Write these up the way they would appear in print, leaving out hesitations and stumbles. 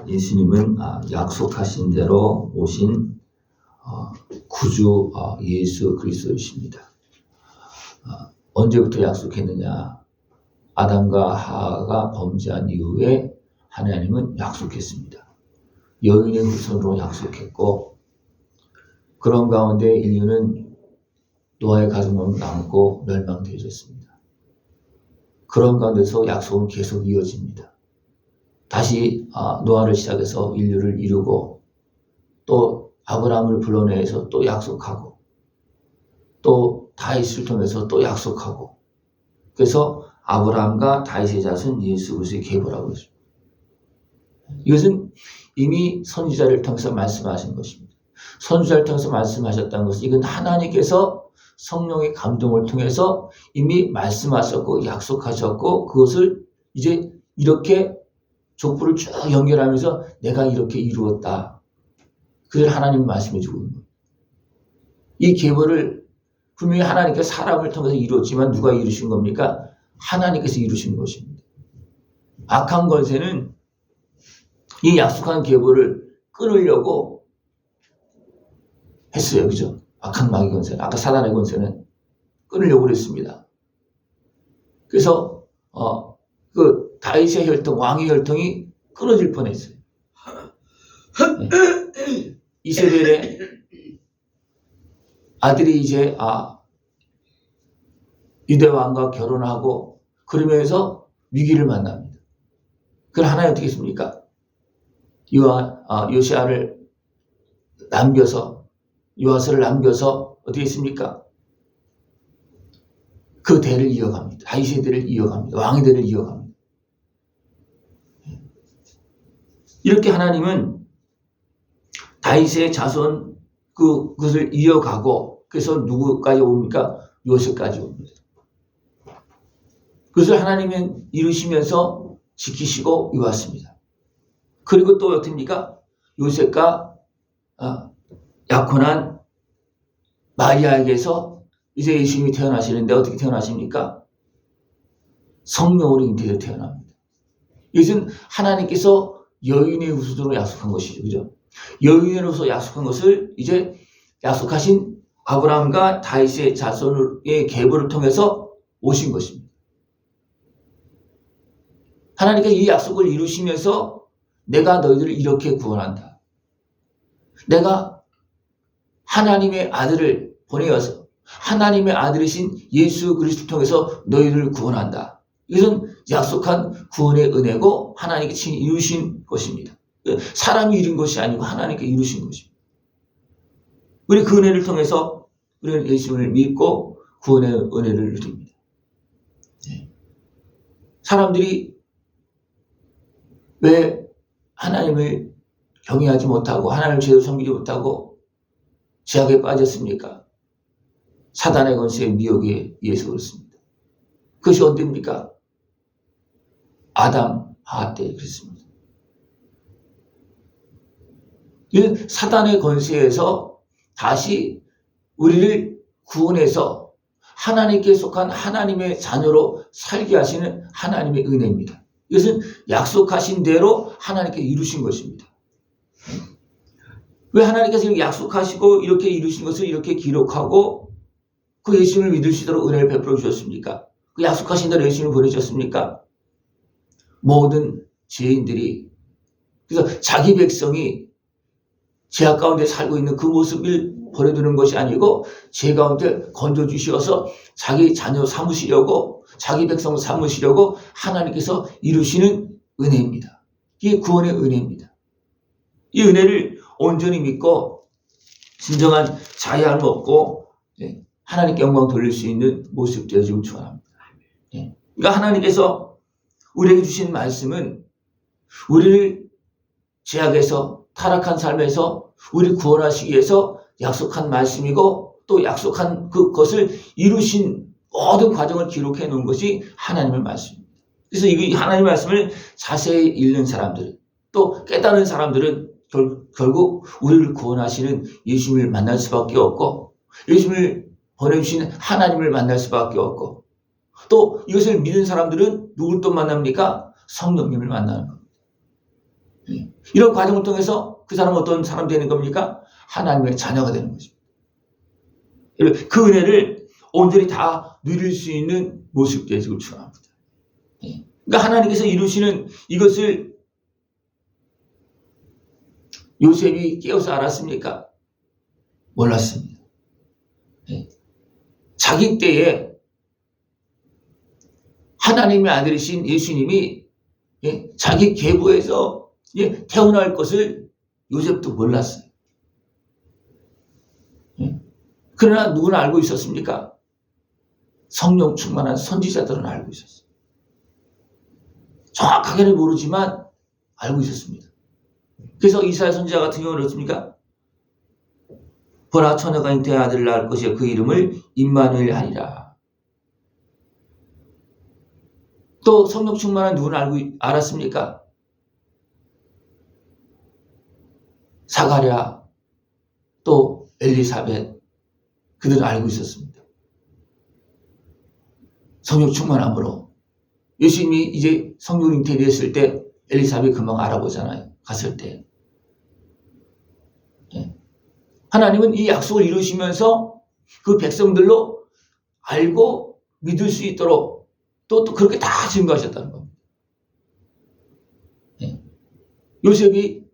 예수님은 약속하신 대로 오신 구주 예수 그리스도이십니다. 언제부터 약속했느냐? 아담과 하와가 범죄한 이후에 하나님은 약속했습니다. 여인의 후손으로 약속했고, 그런 가운데 인류는 노아의 가정으로 남고 멸망되어졌습니다. 그런 가운데서 약속은 계속 이어집니다. 다시 노아를 시작해서 인류를 이루고, 또 아브라함을 불러내서 또 약속하고, 또 다윗을 통해서 또 약속하고, 그래서 아브라함과 다윗의 자손 예수 그리스도의 계보라고 했습니다. 이것은 이미 선지자를 통해서 말씀하신 것입니다. 선지자를 통해서 말씀하셨다는 것은 이건 하나님께서 성령의 감동을 통해서 이미 말씀하셨고 약속하셨고, 그것을 이제 이렇게 족보를 쭉 연결하면서 내가 이렇게 이루었다. 그걸 하나님이 말씀해 주고 있는 거예요. 이 계보를 분명히 하나님께서 사람을 통해서 이루었지만 누가 이루신 겁니까? 하나님께서 이루신 것입니다. 악한 권세는 이 약속한 계보를 끊으려고 했어요. 그죠? 악한 마귀 권세, 아까 사단의 권세는 끊으려고 그랬습니다. 그래서 그 다윗의 혈통, 왕의 혈통이 끊어질 뻔했어요. 네. 이세벨의 아들이 이제 유대 왕과 결혼하고 그러면서 위기를 만납니다. 그걸 하나님 어떻게 했습니까? 요시아를 남겨서, 요아스를 남겨서 어떻게 했습니까? 그 대를 이어갑니다. 다윗의 대를 이어갑니다. 왕의 대를 이어갑니다. 이렇게 하나님은 다윗의 자손 그것을 이어가고, 그래서 누구까지 옵니까? 요셉까지 옵니다. 그것을 하나님은 이루시면서 지키시고 이왔습니다. 그리고 또 어떻습니까? 요셉과 약혼한 마리아에게서 이제 예수님이 태어나시는데 어떻게 태어나십니까? 성령으로 잉태해서 태어납니다. 이것은 하나님께서 여인의 후손으로 약속한 것이죠. 그죠? 여인으로서 약속한 것을 이제 약속하신 아브라함과 다윗의 자손의 계보를 통해서 오신 것입니다. 하나님께서 이 약속을 이루시면서 내가 너희들을 이렇게 구원한다. 내가 하나님의 아들을 보내어서 하나님의 아들이신 예수 그리스도를 통해서 너희들을 구원한다. 이것은 약속한 구원의 은혜고 하나님께 친히 이루신 것입니다. 사람이 이룬 것이 아니고 하나님께 이루신 것입니다. 우리 그 은혜를 통해서 우리는 예수님을 믿고 구원의 은혜를 누립니다. 사람들이 왜 하나님을 경외하지 못하고 하나님을 제대로 섬기지 못하고 죄악에 빠졌습니까? 사단의 권세의 미혹에 의해서 그렇습니다. 그것이 언제입니까? 아담, 하와 때 그랬습니다. 사단의 권세에서 다시 우리를 구원해서 하나님께 속한 하나님의 자녀로 살게 하시는 하나님의 은혜입니다. 이것은 약속하신 대로 하나님께 이루신 것입니다. 왜 하나님께서 이렇게 약속하시고 이렇게 이루신 것을 이렇게 기록하고 그 예수님을 믿을 수 있도록 은혜를 베풀어 주셨습니까? 그 약속하신 대로 예수님을 보내주셨습니까? 모든 죄인들이, 그래서 자기 백성이 죄악 가운데 살고 있는 그 모습을 버려두는 것이 아니고 죄 가운데 건져주셔서 자기 자녀 삼으시려고, 자기 백성 삼으시려고 하나님께서 이루시는 은혜입니다. 이게 구원의 은혜입니다. 이 은혜를 온전히 믿고 진정한 자애함을 얻고 하나님께 영광 돌릴 수 있는 모습 되어지길 축원합니다. 그러니까 하나님께서 우리에게 주신 말씀은 우리를 죄악에서, 타락한 삶에서 우리를 구원하시기 위해서 약속한 말씀이고, 또 약속한 그것을 이루신 모든 과정을 기록해 놓은 것이 하나님의 말씀입니다. 그래서 이 하나님의 말씀을 자세히 읽는 사람들, 또 깨달은 사람들은 결국 우리를 구원하시는 예수님을 만날 수밖에 없고, 예수님을 보내주신 하나님을 만날 수밖에 없고, 또 이것을 믿는 사람들은 누굴 또 만납니까? 성령님을 만나는 겁니다. 이런 과정을 통해서 그 사람은 어떤 사람 되는 겁니까? 하나님의 자녀가 되는 거죠. 그 은혜를 온전히 다 누릴 수 있는 모습들에 지금 추구합니다. 그러니까 하나님께서 이루시는 이것을 요셉이 깨어서 알았습니까? 몰랐습니다. 자기 때에 하나님의 아들이신 예수님이 자기 계보에서 태어날 것을 요셉도 몰랐어요. 그러나 누구는 알고 있었습니까? 성령 충만한 선지자들은 알고 있었어요. 정확하게는 모르지만 알고 있었습니다. 그래서 이사야 선지자 같은 경우는 어떻습니까? 보라 처녀가 잉태의 아들을 낳을 것이요 그 이름을 임마누엘 하리라. 또 성령 충만한 누구는 알았습니까? 사가랴 또 엘리사벳 그들은 알고 있었습니다. 성령 충만함으로 예수님이 이제 성령 잉태되었을 때 엘리사벳 금방 알아보잖아요. 갔을 때. 하나님은 이 약속을 이루시면서 그 백성들로 알고 믿을 수 있도록 또 그렇게 다 증거하셨다는 겁니다. 요셉이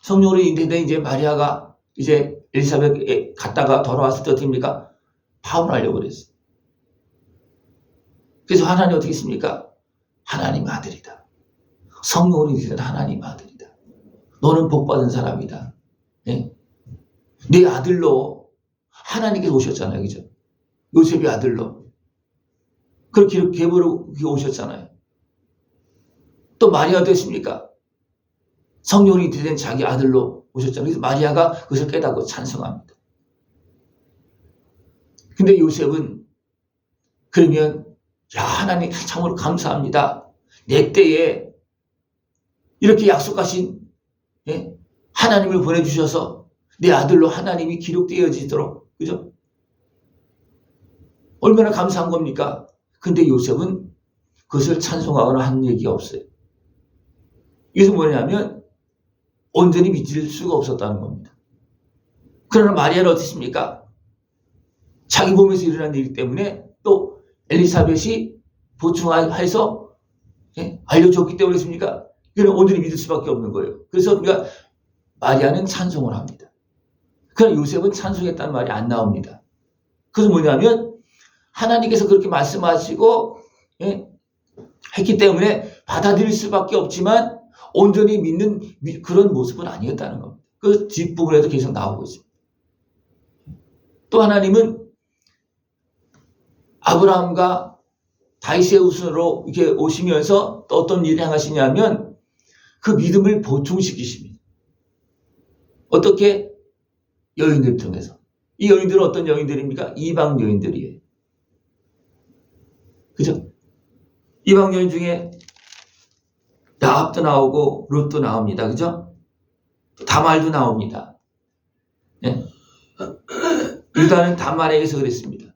성령으로 잉태된 이제 마리아가 이제 엘리사벳에 갔다가 돌아왔을 때 어떻습니까? 파혼하려고 그랬어요. 그래서 하나님 어떻게 했습니까? 하나님 아들이다. 성령으로 잉태된 하나님 아들이다. 너는 복받은 사람이다. 네 아들로 하나님께서 오셨잖아요. 그죠? 요셉이 아들로. 그렇게 계보로 오셨잖아요. 또 마리아도 했습니까? 성령으로 잉태된 자기 아들로 오셨잖아요. 그래서 마리아가 그것을 깨닫고 찬성합니다. 근데 요셉은 그러면 야 하나님 참으로 감사합니다. 내 때에 이렇게 약속하신 하나님을 보내주셔서 내 아들로 하나님이 기록되어지도록 그죠? 얼마나 감사한 겁니까? 근데 요셉은 그것을 찬송하거나 한 얘기가 없어요. 이것은 뭐냐면 온전히 믿을 수가 없었다는 겁니다. 그러나 마리아는 어떻습니까? 자기 몸에서 일어난 일이기 때문에 또 엘리사벳이 보충해서 알려줬기 때문에 있습니까? 그는 온전히 믿을 수밖에 없는 거예요. 그래서 우리가 마리아는 찬송을 합니다. 그러나 요셉은 찬송했다는 말이 안 나옵니다. 그것은 뭐냐면 하나님께서 그렇게 말씀하시고 했기 때문에 받아들일 수밖에 없지만 온전히 믿는 그런 모습은 아니었다는 겁니다. 그 뒷부분에도 계속 나오고 있습니다. 또 하나님은 아브라함과 다윗의 후손으로 이렇게 오시면서 또 어떤 일을 행하시냐면 그 믿음을 보충시키십니다. 어떻게? 여인들을 통해서. 이 여인들은 어떤 여인들입니까? 이방 여인들이에요. 그죠? 이방 여인 중에 라합도 나오고 룻도 나옵니다. 그죠? 다말도 나옵니다. 유다는 다말에게서 그랬습니다.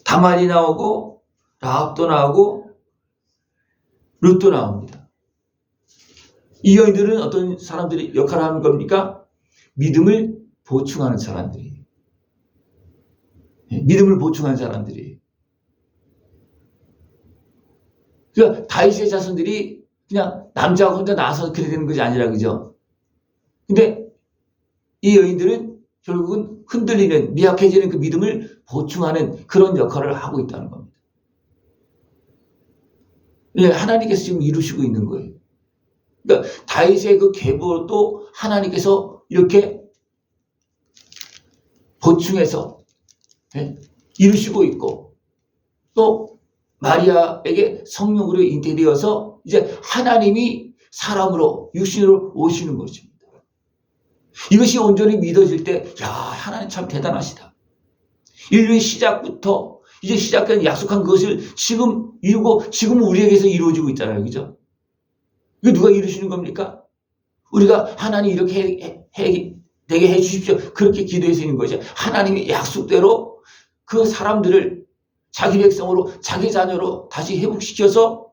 다말이 나오고 라합도 나오고 룻도 나옵니다. 이 여인들은 어떤 사람들이 역할을 하는 겁니까? 믿음을 보충하는 사람들이에요. 믿음을 보충하는 사람들이에요. 그러니까 다윗의 자손들이 그냥 남자가 혼자 나와서 그렇게 되는 것이 아니라 그죠? 근데 이 여인들은 결국은 흔들리는 미약해지는 그 믿음을 보충하는 그런 역할을 하고 있다는 겁니다. 하나님께서 지금 이루시고 있는 거예요. 그러니까 다윗의 그 계보도 하나님께서 이렇게 보충해서 이루시고 있고 또 마리아에게 성령으로 잉태되어서 이제 하나님이 사람으로 육신으로 오시는 것입니다. 이것이 온전히 믿어질 때 야 하나님 참 대단하시다. 인류의 시작부터 이제 시작된 약속한 것을 지금 이루고 지금 우리에게서 이루어지고 있잖아요. 그죠? 이거 누가 이루시는 겁니까? 우리가 하나님 이렇게 되게 해주십시오. 그렇게 기도해서 있는 거죠. 하나님이 약속대로 그 사람들을 자기 백성으로 자기 자녀로 다시 회복시켜서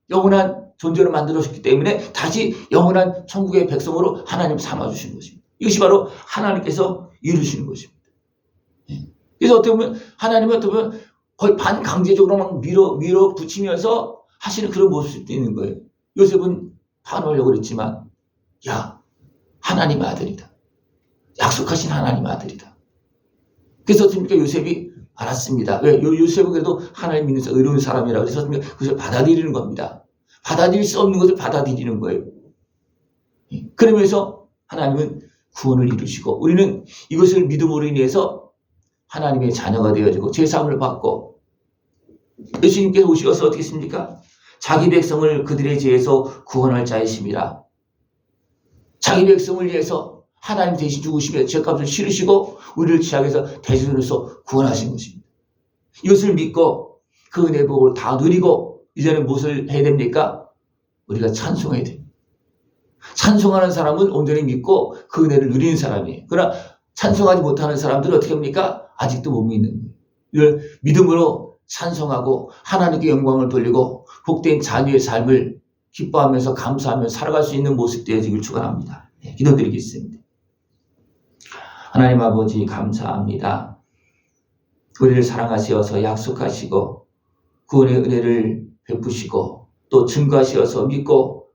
영원한 존재로 만들어주셨기 때문에 다시 영원한 천국의 백성으로 하나님 삼아주시는 것입니다. 이것이 바로 하나님께서 이루시는 것입니다. 그래서 어떻게 보면 하나님은 어떻게 보면 거의 반강제적으로 막 밀어붙이면서 하시는 그런 모습도 있는 거예요. 요셉은 반하려고 그랬지만 야, 하나님 아들이다. 약속하신 하나님 아들이다. 그래서 어떻습니까? 요셉이 알았습니다. 왜? 요셉은 그래도 하나님 믿는 의로운 사람이라고 해서 그것을 받아들이는 겁니다. 받아들일 수 없는 것을 받아들이는 거예요. 그러면서 하나님은 구원을 이루시고 우리는 이것을 믿음으로 인해서 하나님의 자녀가 되어지고 제사함을 받고 예수님께서 오셔서 어떻게 했습니까? 자기 백성을 그들의 죄에서 구원할 자이심이라. 자기 백성을 위해서 하나님 대신 죽으시며 죄값을 치르시고 우리를 죄악에서 대신으로서 구원하신 것입니다. 이것을 믿고 그 은혜의 복을 다 누리고 이제는 무엇을 해야 됩니까? 우리가 찬송해야 됩니다. 찬송하는 사람은 온전히 믿고 그 은혜를 누리는 사람이에요. 그러나 찬송하지 못하는 사람들은 어떻게 합니까? 아직도 못 믿는 거예요. 이걸 믿음으로 찬송하고 하나님께 영광을 돌리고 복된 자녀의 삶을 기뻐하면서 감사하며 살아갈 수 있는 모습 되어지길 축원합니다. 기도드리겠습니다. 하나님 아버지 감사합니다. 우리를 사랑하시어서 약속하시고 구원의 은혜를 베푸시고 또 증거하시어서 믿고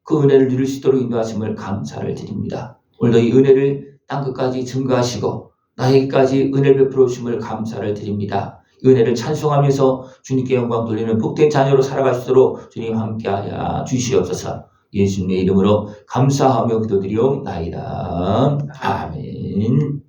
그 은혜를 누릴 수 있도록 인도하심을 감사를 드립니다. 오늘도 이 은혜를 땅끝까지 증거하시고 나에게까지 은혜를 베풀어 주심을 감사를 드립니다. 이 은혜를 찬송하면서 주님께 영광 돌리는 복된 자녀로 살아갈 수 있도록 주님 함께하여 주시옵소서. 예수님의 이름으로 감사하며 기도드리옵나이다. 아멘.